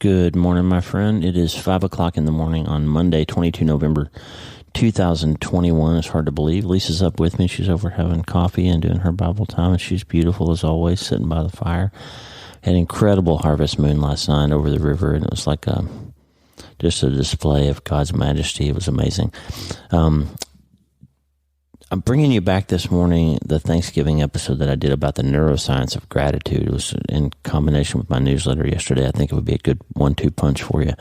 Good morning, my friend. It is 5 o'clock in the morning on Monday, 22 November 2021. It's hard to believe. Lisa's up with me. She's over having coffee and doing her Bible time, and she's beautiful as always, sitting by the fire. Had an incredible harvest moon last night over the river, and it was like just a display of God's majesty. It was amazing. I'm bringing you back this morning the Thanksgiving episode that I did about the neuroscience of gratitude. It was in combination with my newsletter yesterday. I think it would be a good 1-2 punch for you.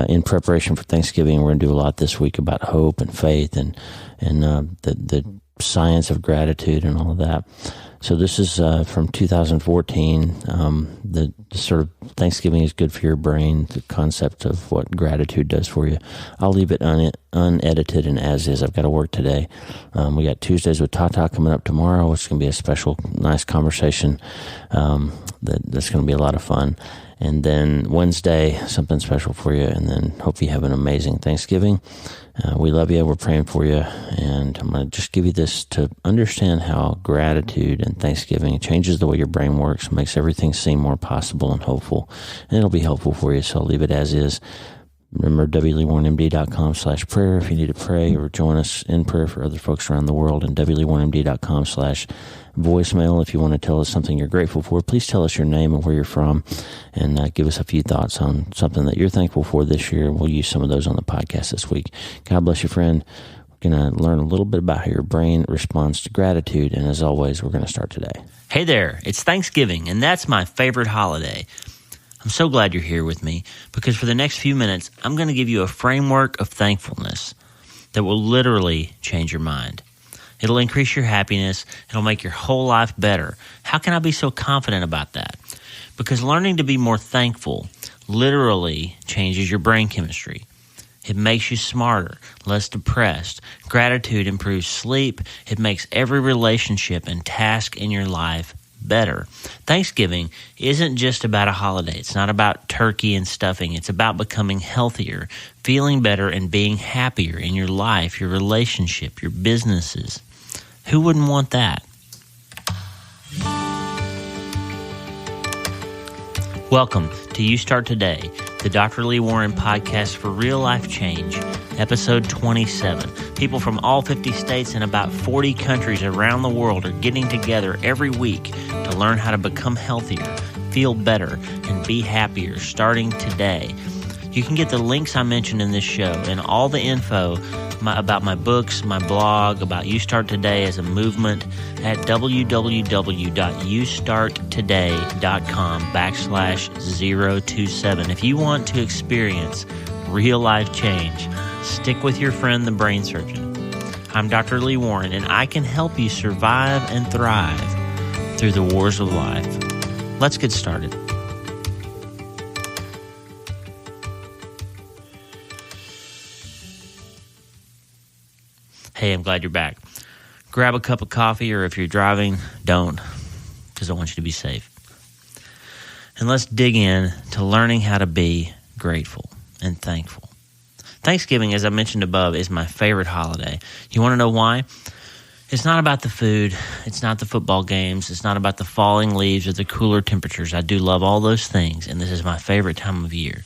In preparation for Thanksgiving, we're going to do a lot this week about hope and faith and the science of gratitude and all of that. So this is from 2014. The sort of Thanksgiving is good for your brain, the concept of what gratitude does for you. I'll leave it unedited and as is. I've got to work today. We got Tuesdays with Tata coming up tomorrow, which is going to be a special, nice conversation that's going to be a lot of fun. And then Wednesday, something special for you. And then hope you have an amazing Thanksgiving. We love you. We're praying for you. And I'm going to just give you this to understand how gratitude and Thanksgiving changes the way your brain works, makes everything seem more possible and hopeful. And it'll be helpful for you. So I'll leave it as is. Remember, wleewarrenmd.com/prayer if you need to pray or join us in prayer for other folks around the world, and wleewarrenmd.com/voicemail if you want to tell us something you're grateful for. Please tell us your name and where you're from, and give us a few thoughts on something that you're thankful for this year. We'll use some of those on the podcast this week. God bless you, friend. We're going to learn a little bit about how your brain responds to gratitude, and as always, we're going to start today. Hey there, it's Thanksgiving, and that's my favorite holiday. I'm so glad you're here with me, because for the next few minutes, I'm going to give you a framework of thankfulness that will literally change your mind. It'll increase your happiness. It'll make your whole life better. How can I be so confident about that? Because learning to be more thankful literally changes your brain chemistry. It makes you smarter, less depressed. Gratitude improves sleep. It makes every relationship and task in your life better. Thanksgiving isn't just about a holiday. It's not about turkey and stuffing. It's about becoming healthier, feeling better, and being happier in your life, your relationship, your businesses. Who wouldn't want that? Welcome to You Start Today, the Dr. Lee Warren podcast for real life change, episode 27. People from all 50 states and about 40 countries around the world are getting together every week to learn how to become healthier, feel better, and be happier starting today. You can get the links I mentioned in this show and all the info about my books, my blog, about You Start Today as a movement at www.youstarttoday.com/027. If you want to experience real life change, stick with your friend, the brain surgeon. I'm Dr. Lee Warren, and I can help you survive and thrive through the wars of life. Let's get started. Hey, I'm glad you're back. Grab a cup of coffee, or if you're driving, don't, because I want you to be safe. And let's dig in to learning how to be grateful and thankful. Thanksgiving, as I mentioned above, is my favorite holiday. You want to know why? It's not about the food. It's not the football games. It's not about the falling leaves or the cooler temperatures. I do love all those things, and this is my favorite time of year.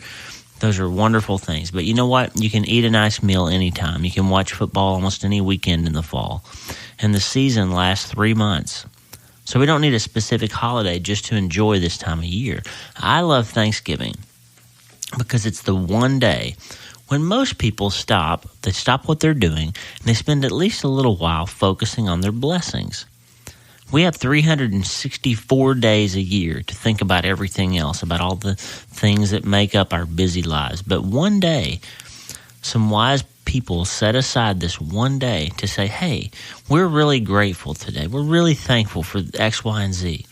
Those are wonderful things. But you know what? You can eat a nice meal anytime. You can watch football almost any weekend in the fall. And the season lasts 3 months. So we don't need a specific holiday just to enjoy this time of year. I love Thanksgiving because it's the one day when most people stop. They stop what they're doing, and they spend at least a little while focusing on their blessings. We have 364 days a year to think about everything else, about all the things that make up our busy lives. But one day, some wise people set aside this one day to say, hey, we're really grateful today. We're really thankful for X, Y, and Z.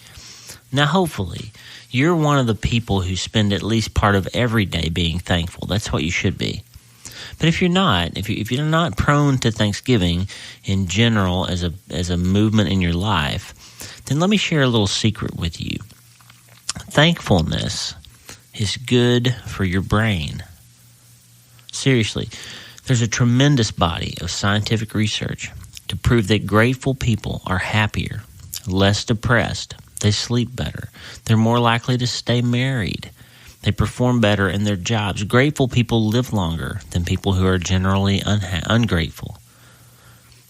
Now, hopefully, you're one of the people who spend at least part of every day being thankful. That's what you should be. But if you're not, if you're not prone to Thanksgiving in general as a movement in your life, then let me share a little secret with you. Thankfulness is good for your brain. Seriously, there's a tremendous body of scientific research to prove that grateful people are happier, less depressed, they sleep better, they're more likely to stay married, They perform better in their jobs. Grateful people live longer than people who are generally ungrateful.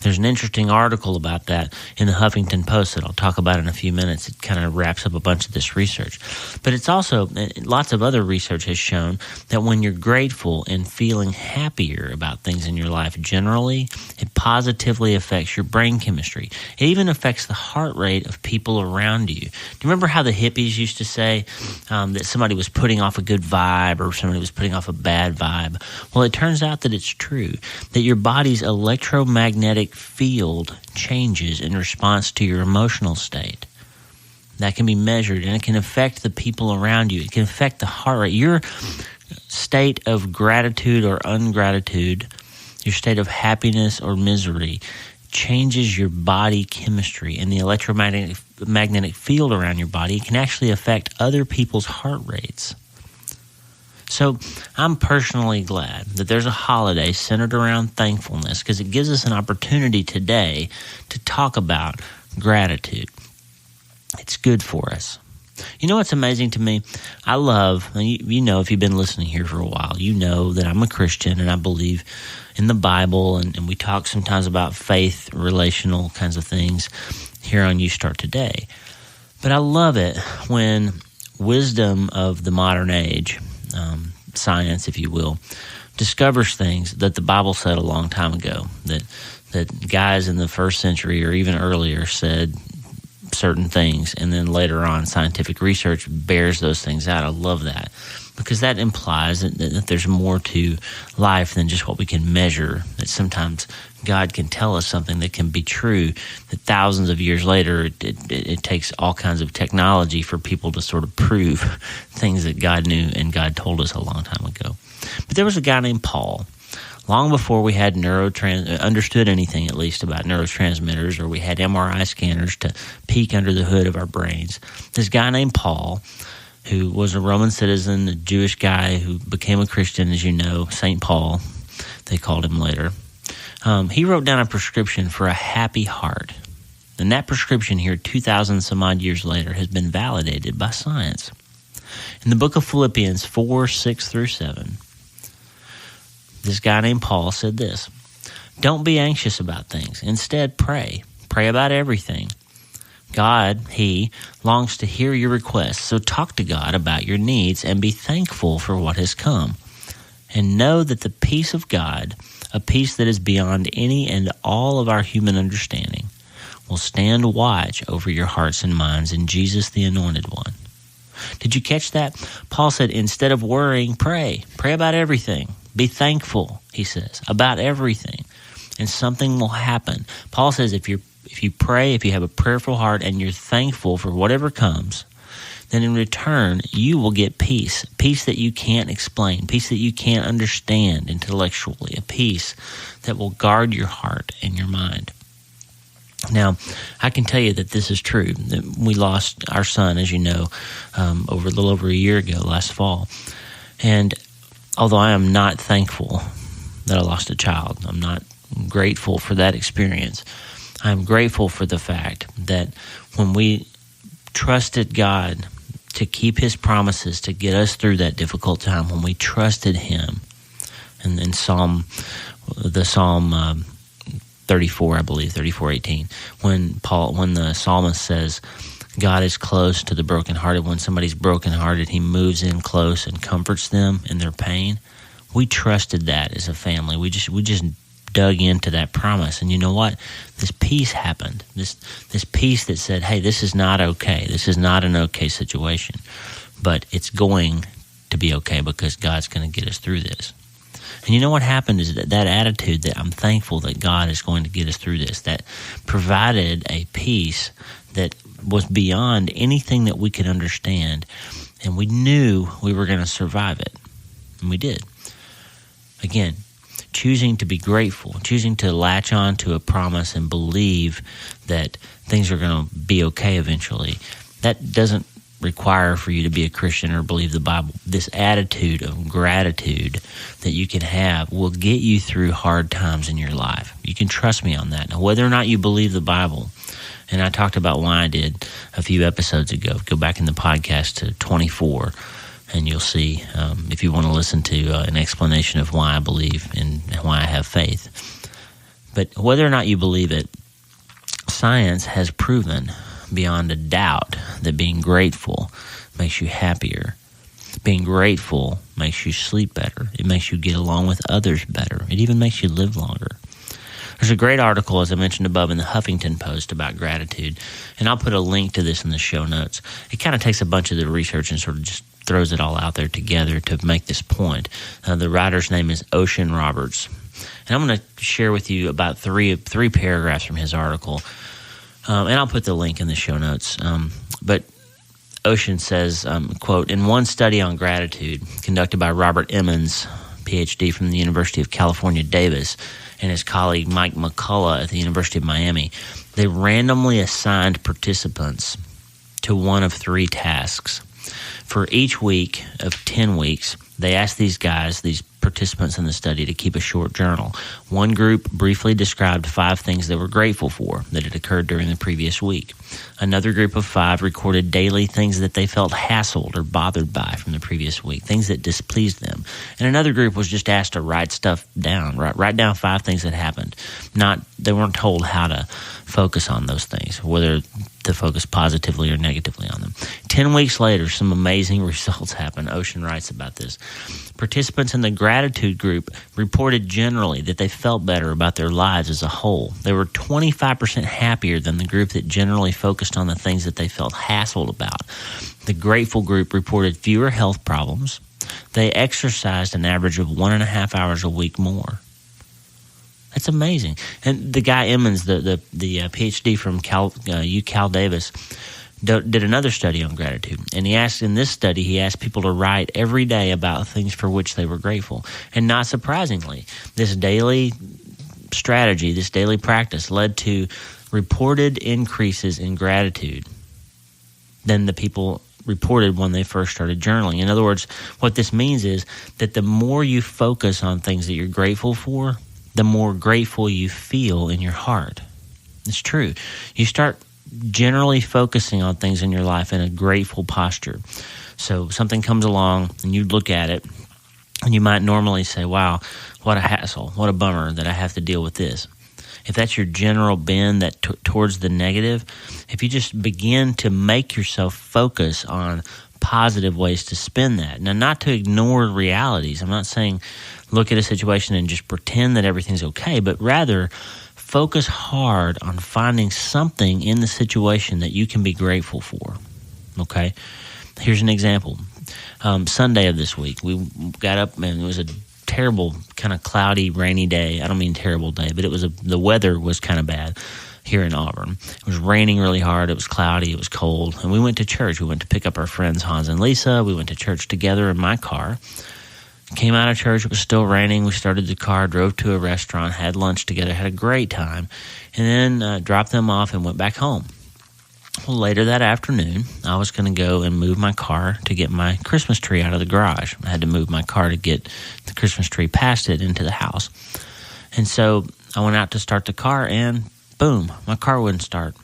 There's an interesting article about that in the Huffington Post that I'll talk about in a few minutes. It kind of wraps up a bunch of this research. But it's also, lots of other research has shown that when you're grateful and feeling happier about things in your life generally, it positively affects your brain chemistry. It even affects the heart rate of people around you. Do you remember how the hippies used to say that somebody was putting off a good vibe or somebody was putting off a bad vibe? Well, it turns out that it's true, that your body's electromagnetic field changes in response to your emotional state. That can be measured, and it can affect the people around you. It can affect the heart rate. Your state of gratitude or ungratitude, your state of happiness or misery, changes your body chemistry and the electromagnetic field around your body. It can actually affect other people's heart rates. So I'm personally glad that there's a holiday centered around thankfulness, because it gives us an opportunity today to talk about gratitude. It's good for us. You know what's amazing to me? I love, you know, if you've been listening here for a while, you know that I'm a Christian and I believe in the Bible, and we talk sometimes about faith, relational kinds of things here on You Start Today. But I love it when wisdom of the modern age, science, if you will, discovers things that the Bible said a long time ago, that guys in the first century or even earlier said certain things, and then later on scientific research bears those things out. I love that, because that implies that there's more to life than just what we can measure, that sometimes God can tell us something that can be true, that thousands of years later it takes all kinds of technology for people to sort of prove things that God knew and God told us a long time ago. But there was a guy named Paul. Long before we had understood anything, at least, about neurotransmitters, or we had MRI scanners to peek under the hood of our brains, this guy named Paul, who was a Roman citizen, a Jewish guy who became a Christian, as you know, St. Paul, they called him later, he wrote down a prescription for a happy heart. And that prescription here, 2,000 some odd years later, has been validated by science. In the book of Philippians 4:6-7, this guy named Paul said this: "Don't be anxious about things. Instead, pray. Pray about everything. God, He, longs to hear your requests. So talk to God about your needs and be thankful for what has come. And know that the peace of God, a peace that is beyond any and all of our human understanding, will stand watch over your hearts and minds in Jesus, the Anointed One." Did you catch that? Paul said, instead of worrying, pray. Pray about everything. Be thankful, he says, about everything, and something will happen. Paul says if you pray, if you have a prayerful heart and you're thankful for whatever comes, then in return you will get peace, peace that you can't explain, peace that you can't understand intellectually, a peace that will guard your heart and your mind. Now, I can tell you that this is true. We lost our son, as you know, a little over a year ago, last fall. And although I am not thankful that I lost a child, I'm not grateful for that experience. I'm grateful for the fact that when we trusted God to keep His promises, to get us through that difficult time, when we trusted Him, and in Psalm 34, I believe, 34:18, when the psalmist says, God is close to the brokenhearted. When somebody's brokenhearted, He moves in close and comforts them in their pain. We trusted that as a family. We just dug into that promise. And you know what? This peace happened. This peace that said, hey, this is not okay. This is not an okay situation. But it's going to be okay because God's going to get us through this. And you know what happened is that attitude that I'm thankful that God is going to get us through this, that provided a peace that was beyond anything that we could understand, and we knew we were going to survive it, and we did. Again, choosing to be grateful, choosing to latch on to a promise and believe that things are going to be okay eventually, that doesn't require for you to be a Christian or believe the Bible. This attitude of gratitude that you can have will get you through hard times in your life. You can trust me on that. Now, whether or not you believe the Bible, and I talked about why I did a few episodes ago. Go back in the podcast to 24. And you'll see, if you want to listen to an explanation of why I believe and why I have faith. But whether or not you believe it, science has proven beyond a doubt that being grateful makes you happier. Being grateful makes you sleep better. It makes you get along with others better. It even makes you live longer. There's a great article, as I mentioned above, in the Huffington Post about gratitude, and I'll put a link to this in the show notes. It kind of takes a bunch of the research and sort of just throws it all out there together to make this point. The writer's name is Ocean Roberts, and I'm going to share with you about three paragraphs from his article, and I'll put the link in the show notes. But Ocean says, quote, in one study on gratitude conducted by Robert Emmons, PhD from the University of California, Davis, and his colleague Mike McCullough at the University of Miami, they randomly assigned participants to one of three tasks. For each week of 10 weeks, they asked these participants in the study, to keep a short journal. One group briefly described 5 things they were grateful for that had occurred during the previous week. Another group of 5 recorded daily things that they felt hassled or bothered by from the previous week, things that displeased them. And another group was just asked to write stuff down, write down 5 things that happened. They weren't told how to focus on those things, whether to focus positively or negatively on them. 10 weeks later, some amazing results happened. Ocean writes about this. Participants in the gratitude group reported generally that they felt better about their lives as a whole. They were 25% happier than the group that generally focused on the things that they felt hassled about. The grateful group reported fewer health problems. They exercised an average of 1.5 hours a week more. That's amazing. And the guy Emmons, the PhD from UCal Davis, did another study on gratitude. And in this study, he asked people to write every day about things for which they were grateful. And not surprisingly, this daily strategy, this daily practice led to reported increases in gratitude than the people reported when they first started journaling. In other words, what this means is that the more you focus on things that you're grateful for, the more grateful you feel in your heart. It's true. You start generally focusing on things in your life in a grateful posture. So something comes along and you look at it and you might normally say, wow, what a hassle, what a bummer that I have to deal with this. If that's your general bend towards the negative, if you just begin to make yourself focus on positive ways to spin that. Now, not to ignore realities. I'm not saying look at a situation and just pretend that everything's okay, but rather focus hard on finding something in the situation that you can be grateful for. Okay? Here's an example. Sunday of this week, we got up and it was a terrible, kind of cloudy, rainy day. I don't mean terrible day, but the weather was kind of bad here in Auburn. It was raining really hard. It was cloudy. It was cold. And we went to church. We went to pick up our friends Hans and Lisa. We went to church together in my car. Came out of church. It was still raining. We started the car, drove to a restaurant, had lunch together, had a great time, and then dropped them off and went back home. Well, later that afternoon, I was going to go and move my car to get my Christmas tree out of the garage. I had to move my car to get the Christmas tree past it into the house. And so I went out to start the car, and boom, my car wouldn't start.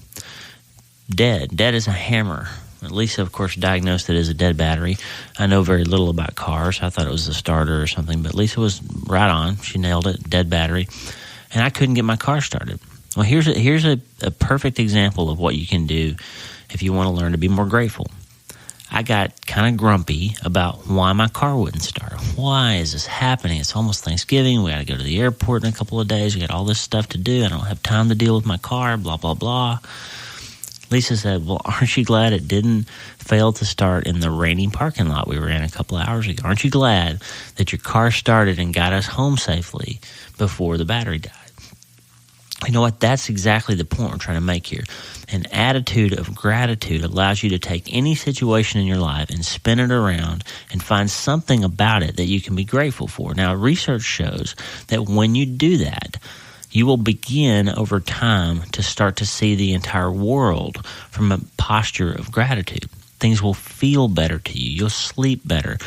Dead as a hammer. Lisa, of course, diagnosed it as a dead battery. I know very little about cars. I thought it was the starter or something, but Lisa was right on. She nailed it, dead battery. And I couldn't get my car started. Well, here's a perfect example of what you can do if you want to learn to be more grateful. I got kind of grumpy about why my car wouldn't start. Why is this happening? It's almost Thanksgiving. We got to go to the airport in a couple of days. We got all this stuff to do. I don't have time to deal with my car, blah, blah, blah. Lisa said, well, aren't you glad it didn't fail to start in the rainy parking lot we were in a couple of hours ago? Aren't you glad that your car started and got us home safely before the battery died? You know what? That's exactly the point we're trying to make here. An attitude of gratitude allows you to take any situation in your life and spin it around and find something about it that you can be grateful for. Now, research shows that when you do that, you will begin over time to start to see the entire world from a posture of gratitude. Things will feel better to you. You'll sleep better.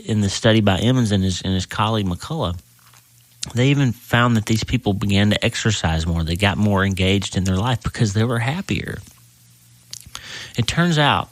In the study by Emmons and his colleague McCullough, they even found that these people began to exercise more. They got more engaged in their life because they were happier. It turns out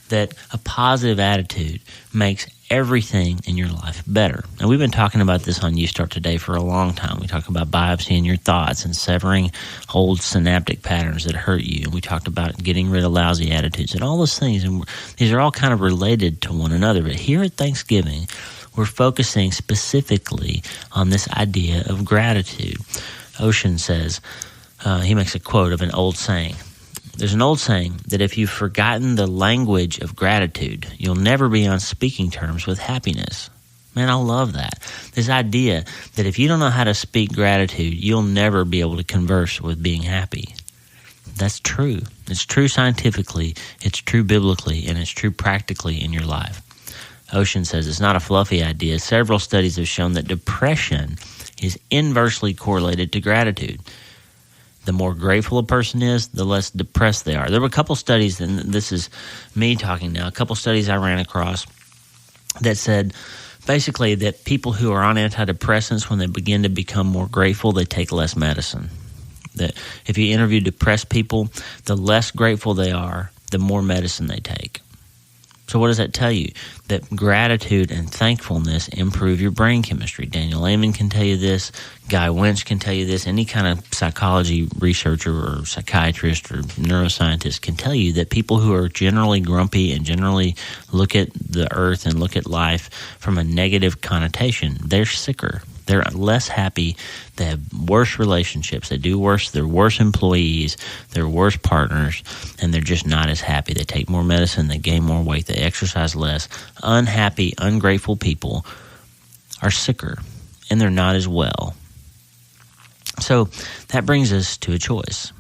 that a positive attitude makes everything in your life better. And we've been talking about this on You Start Today for a long time. We talk about biopsying your thoughts and severing old synaptic patterns that hurt you. And we talked about getting rid of lousy attitudes and all those things. And these are all kind of related to one another. But here at Thanksgiving, we're focusing specifically on this idea of gratitude. Ocean says, he makes a quote of an old saying. There's an old saying that if you've forgotten the language of gratitude, you'll never be on speaking terms with happiness. Man, I love that. This idea that if you don't know how to speak gratitude, you'll never be able to converse with being happy. That's true. It's true scientifically, it's true biblically, and it's true practically in your life. Ocean says it's not a fluffy idea. Several studies have shown that depression is inversely correlated to gratitude. The more grateful a person is, the less depressed they are. There were a couple studies, and this is me talking now, a couple studies I ran across that said basically that people who are on antidepressants, when they begin to become more grateful, they take less medicine. That if you interview depressed people, the less grateful they are, the more medicine they take. So what does that tell you? That gratitude and thankfulness improve your brain chemistry. Daniel Amen can tell you this. Guy Winch can tell you this. Any kind of psychology researcher or psychiatrist or neuroscientist can tell you that people who are generally grumpy and generally look at the earth and look at life from a negative connotation, they're sicker. They're less happy. They have worse relationships. They do worse. They're worse employees. They're worse partners, and they're just not as happy. They take more medicine. They gain more weight. They exercise less. Unhappy, ungrateful people are sicker, and they're not as well. So that brings us to a choice.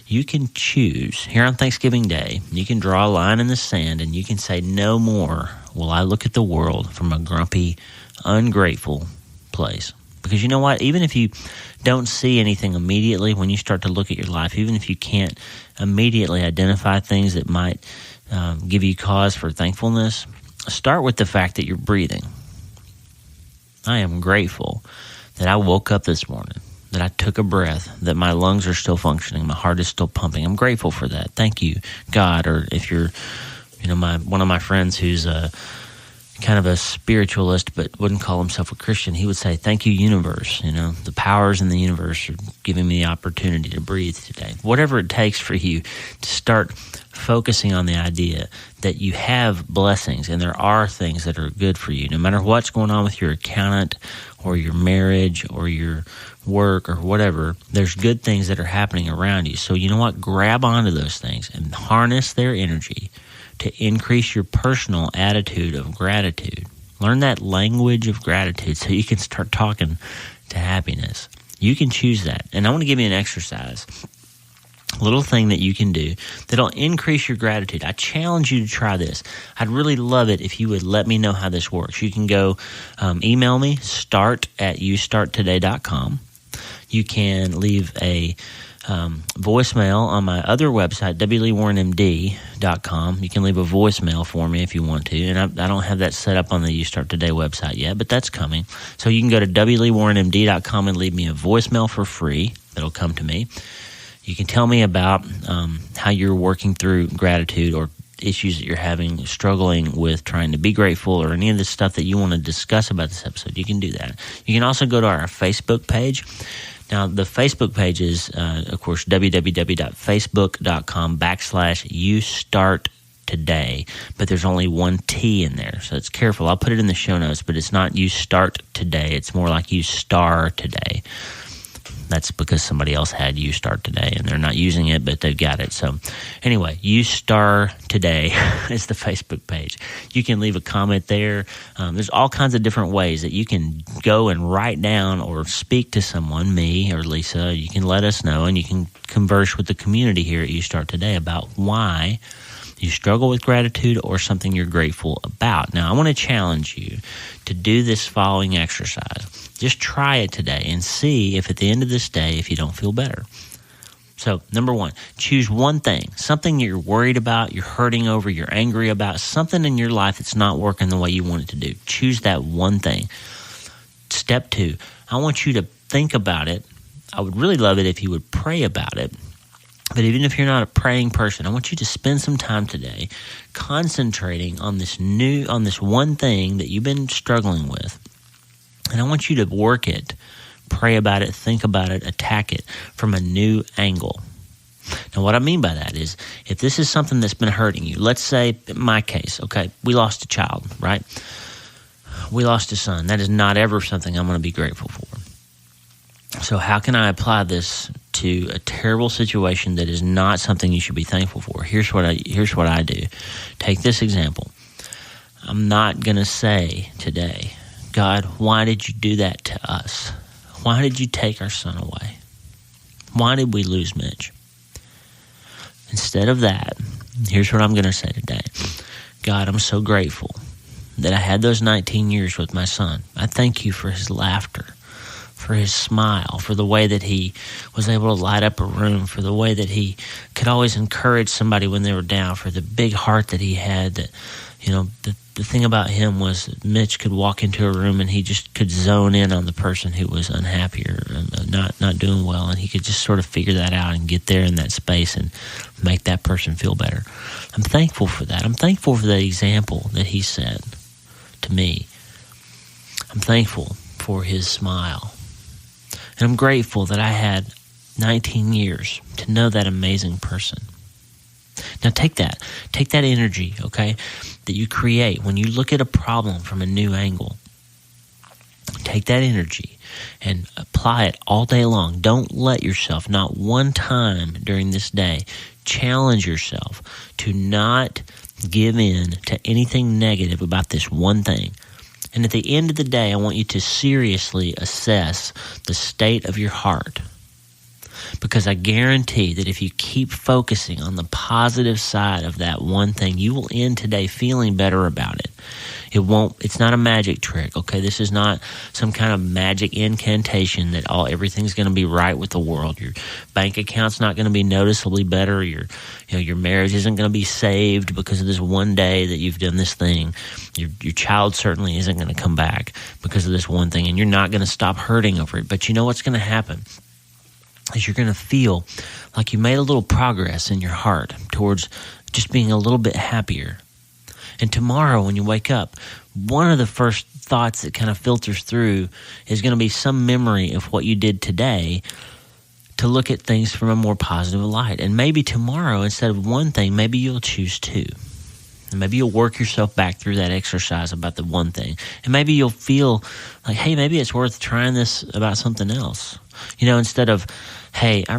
You can choose here on Thanksgiving Day. You can draw a line in the sand, and you can say, no more will I look at the world from a grumpy, ungrateful place. Because you know what? Even if you don't see anything immediately, when you start to look at your life, even if you can't immediately identify things that might give you cause for thankfulness, start with the fact that you're breathing. I am grateful that I woke up this morning, that I took a breath, that my lungs are still functioning, my heart is still pumping. I'm grateful for that. Thank you, God. Or if you're, one of my friends who's kind of a spiritualist but wouldn't call himself a Christian, he would say, thank you, universe. The powers in the universe are giving me the opportunity to breathe today. Whatever it takes for you to start focusing on the idea that you have blessings and there are things that are good for you. No matter what's going on with your accountant or your marriage or your work or whatever, there's good things that are happening around you. So you know what? Grab onto those things and harness their energy to increase your personal attitude of gratitude. Learn that language of gratitude so you can start talking to happiness. You can choose that. And I want to give you an exercise, a little thing that you can do that'll increase your gratitude. I challenge you to try this. I'd really love it if you would let me know how this works. You can go email me, start@youstarttoday.com. You can leave a voicemail on my other website, wleewarrenmd.com. You can leave a voicemail for me if you want to, and I don't have that set up on the You Start Today website yet, but that's coming. So you can go to wleewarrenmd.com and leave me a voicemail for free. That'll come to me. You can tell me about how you're working through gratitude or issues that you're having, struggling with trying to be grateful, or any of the stuff that you want to discuss about this episode. You can do that. You can also go to our Facebook page. Now, the Facebook page is, of course, www.facebook.com/YouStartToday, but there's only one T in there, so it's careful. I'll put it in the show notes, but it's not You Start Today. It's more like You Star Today. That's because somebody else had You Start Today, and they're not using it, but they've got it. So anyway, You Star Today is the Facebook page. You can leave a comment there. There's all kinds of different ways that you can go and write down or speak to someone, me or Lisa. You can let us know, and you can converse with the community here at You Start Today about why you struggle with gratitude or something you're grateful about. Now, I want to challenge you to do this following exercise. Just try it today and see if at the end of this day, if you don't feel better. So, number one, choose one thing, something you're worried about, you're hurting over, you're angry about, something in your life that's not working the way you want it to do. Choose that one thing. Step two, I want you to think about it. I would really love it if you would pray about it. But even if you're not a praying person, I want you to spend some time today concentrating on this one thing that you've been struggling with. And I want you to work it, pray about it, think about it, attack it from a new angle. Now, what I mean by that is, if this is something that's been hurting you, let's say, in my case, okay, we lost a child, right? We lost a son. That is not ever something I'm going to be grateful for. So how can I apply this to a terrible situation that is not something you should be thankful for? Here's what I do. Take this example. I'm not going to say today, God, why did you do that to us? Why did you take our son away? Why did we lose Mitch? Instead of that, here's what I'm going to say today. God, I'm so grateful that I had those 19 years with my son. I thank you for his laughter, for his smile, for the way that he was able to light up a room, for the way that he could always encourage somebody when they were down, for the big heart that he had. That, the thing about him was that Mitch could walk into a room and he just could zone in on the person who was unhappy or not doing well, and he could just sort of figure that out and get there in that space and make that person feel better. I'm thankful for that. I'm thankful for that example that he set to me. I'm thankful for his smile. And I'm grateful that I had 19 years to know that amazing person. Now take that energy, okay, that you create when you look at a problem from a new angle. Take that energy and apply it all day long. Don't let yourself, not one time during this day, challenge yourself to not give in to anything negative about this one thing. And at the end of the day, I want you to seriously assess the state of your heart. Because I guarantee that if you keep focusing on the positive side of that one thing, you will end today feeling better about it. It's not a magic trick, okay? This is not some kind of magic incantation that everything's going to be right with the world. Your bank account's not going to be noticeably better. Your marriage isn't going to be saved because of this one day that you've done this thing. Your child certainly isn't going to come back because of this one thing, and you're not going to stop hurting over it. But you know what's going to happen is you're going to feel like you made a little progress in your heart towards just being a little bit happier. And tomorrow when you wake up, one of the first thoughts that kind of filters through is going to be some memory of what you did today to look at things from a more positive light. And maybe tomorrow, instead of one thing, maybe you'll choose two. And maybe you'll work yourself back through that exercise about the one thing. And maybe you'll feel like, hey, maybe it's worth trying this about something else. Instead of, hey, I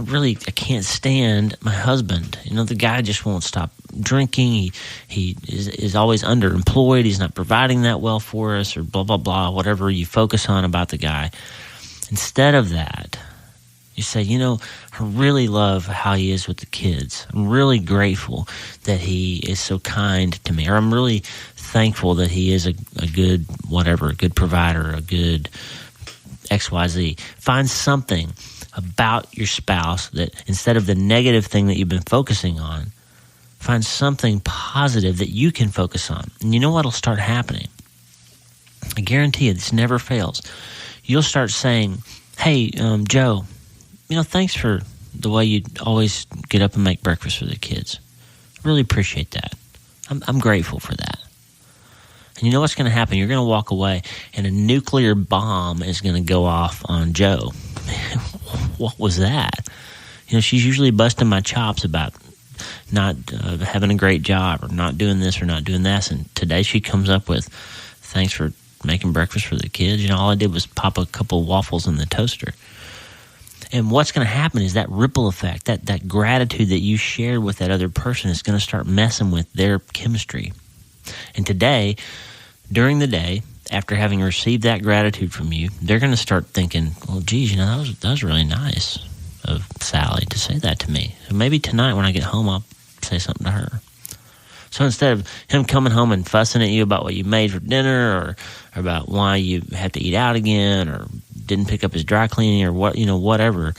can't stand my husband. The guy just won't stop drinking. He is always underemployed. He's not providing that well for us, or blah, blah, blah, whatever you focus on about the guy. Instead of that, you say, I really love how he is with the kids. I'm really grateful that he is so kind to me. Or I'm really thankful that he is a good whatever, a good provider, a good XYZ. Find something about your spouse that instead of the negative thing that you've been focusing on, find something positive that you can focus on. And you know what'll start happening? I guarantee you this never fails. You'll start saying, hey, Joe, thanks for the way you always get up and make breakfast for the kids. I really appreciate that. I'm grateful for that. And you know what's going to happen? You're going to walk away and a nuclear bomb is going to go off on Joe. What was that? She's usually busting my chops about not having a great job or not doing this or not doing that. And today she comes up with, thanks for making breakfast for the kids. All I did was pop a couple of waffles in the toaster. And what's going to happen is that ripple effect, that gratitude that you shared with that other person is going to start messing with their chemistry. And today, during the day, after having received that gratitude from you, they're going to start thinking, well, geez, that was really nice of Sally to say that to me. So maybe tonight when I get home, I'll say something to her. So instead of him coming home and fussing at you about what you made for dinner or about why you have to eat out again or didn't pick up his dry cleaning or whatever,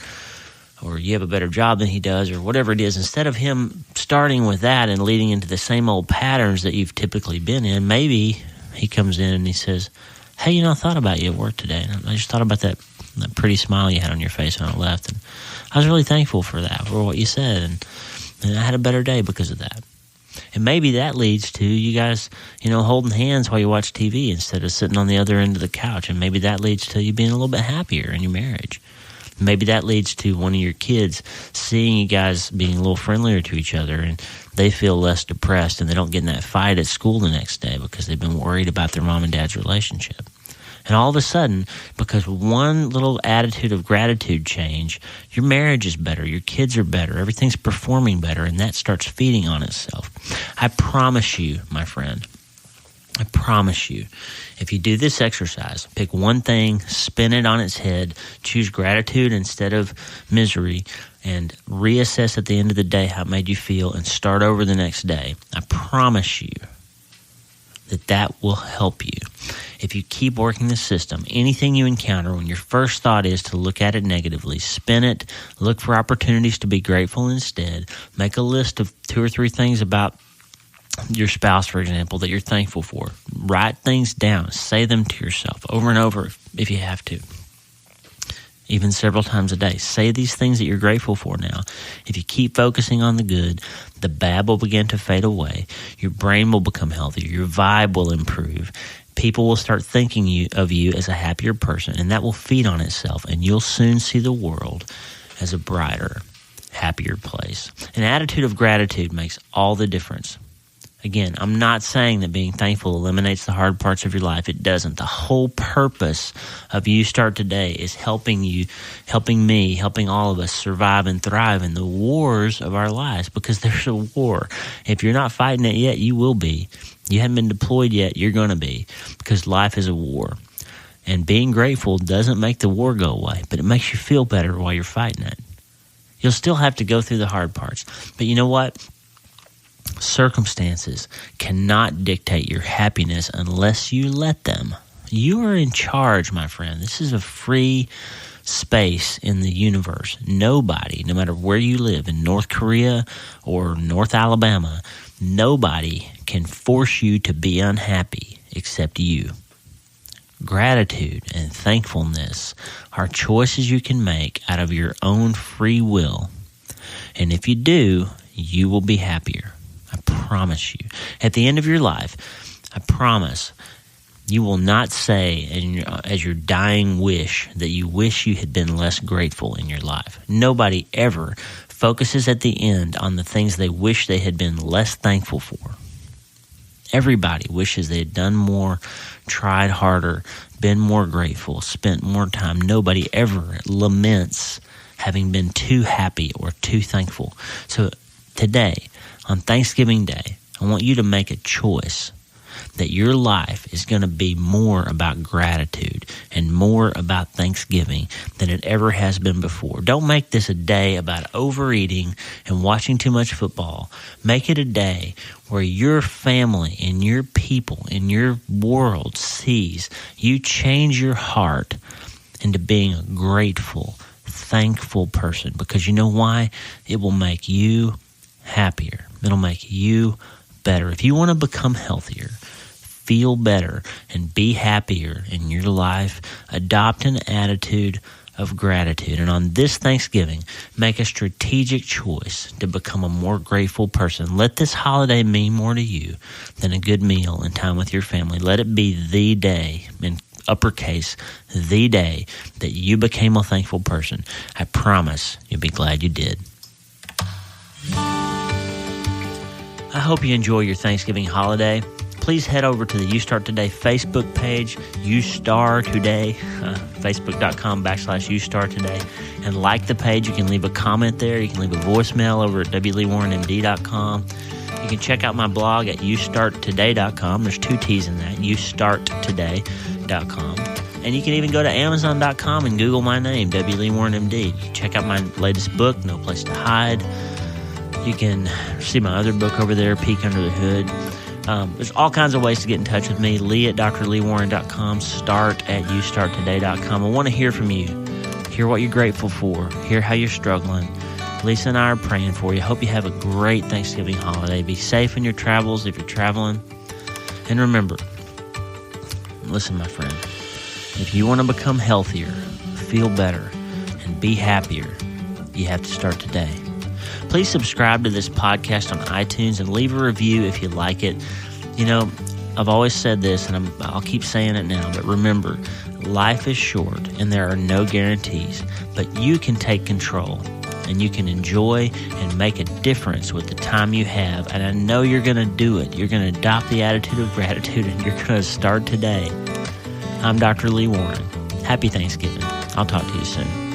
or you have a better job than he does or whatever it is, instead of him starting with that and leading into the same old patterns that you've typically been in, maybe he comes in and he says, hey, I thought about you at work today. And I just thought about that pretty smile you had on your face when I left. And I was really thankful for that, for what you said, and I had a better day because of that. And maybe that leads to you guys, holding hands while you watch TV instead of sitting on the other end of the couch. And maybe that leads to you being a little bit happier in your marriage. Maybe that leads to one of your kids seeing you guys being a little friendlier to each other, and they feel less depressed and they don't get in that fight at school the next day because they've been worried about their mom and dad's relationship. And all of a sudden, because one little attitude of gratitude change, your marriage is better, your kids are better, everything's performing better, and that starts feeding on itself. I promise you, my friend, I promise you, if you do this exercise, pick one thing, spin it on its head, choose gratitude instead of misery, and reassess at the end of the day how it made you feel and start over the next day, I promise you that will help you. If you keep working the system, anything you encounter, when your first thought is to look at it negatively, spin it, look for opportunities to be grateful instead, make a list of 2 or 3 things about your spouse, for example, that you're thankful for. Write things down. Say them to yourself over and over if you have to. Even several times a day. Say these things that you're grateful for now. If you keep focusing on the good, the bad will begin to fade away. Your brain will become healthier. Your vibe will improve. People will start thinking of you as a happier person, and that will feed on itself, and you'll soon see the world as a brighter, happier place. An attitude of gratitude makes all the difference. Again, I'm not saying that being thankful eliminates the hard parts of your life. It doesn't. The whole purpose of You Start Today is helping you, helping me, helping all of us survive and thrive in the wars of our lives, because there's a war. If you're not fighting it yet, you will be. You haven't been deployed yet, you're going to be, because life is a war. And being grateful doesn't make the war go away, but it makes you feel better while you're fighting it. You'll still have to go through the hard parts. But you know what? Circumstances cannot dictate your happiness unless you let them. You are in charge, my friend. This is a free space in the universe. Nobody, no matter where you live, in North Korea or North Alabama, nobody can force you to be unhappy except you. Gratitude and thankfulness are choices you can make out of your own free will. And if you do, you will be happier. I promise you. At the end of your life, I promise, you will not say as your dying wish that you wish you had been less grateful in your life. Nobody ever focuses at the end on the things they wish they had been less thankful for. Everybody wishes they had done more, tried harder, been more grateful, spent more time. Nobody ever laments having been too happy or too thankful. So today, on Thanksgiving Day, I want you to make a choice that your life is going to be more about gratitude and more about Thanksgiving than it ever has been before. Don't make this a day about overeating and watching too much football. Make it a day where your family and your people and your world sees you change your heart into being a grateful, thankful person. Because you know why? It will make you happier. It'll make you better. If you want to become healthier, feel better, and be happier in your life, adopt an attitude of gratitude. And on this Thanksgiving, make a strategic choice to become a more grateful person. Let this holiday mean more to you than a good meal and time with your family. Let it be the day, in uppercase, the day that you became a thankful person. I promise you'll be glad you did. I hope you enjoy your Thanksgiving holiday. Please head over to the You Start Today Facebook page, You Start Today, facebook.com/You Start Today, and like the page. You can leave a comment there. You can leave a voicemail over at wleewarrenmd.com. You can check out my blog at youstarttoday.com. There's 2 T's in that, youstarttoday.com. And you can even go to amazon.com and Google my name, W. Lee Warren MD. You can check out my latest book, No Place to Hide. You can see my other book over there, Peek Under the Hood. There's all kinds of ways to get in touch with me. Lee at drleewarren.com, start at youstarttoday.com. I want to hear from you. Hear what you're grateful for. Hear how you're struggling. Lisa and I are praying for you. Hope you have a great Thanksgiving holiday. Be safe in your travels if you're traveling. And remember, listen, my friend, if you want to become healthier, feel better, and be happier, you have to start today. Please subscribe to this podcast on iTunes and leave a review if you like it. You know, I've always said this, and I'll keep saying it now, but remember, life is short and there are no guarantees, but you can take control and you can enjoy and make a difference with the time you have. And I know you're going to do it. You're going to adopt the attitude of gratitude and you're going to start today. I'm Dr. Lee Warren. Happy Thanksgiving. I'll talk to you soon.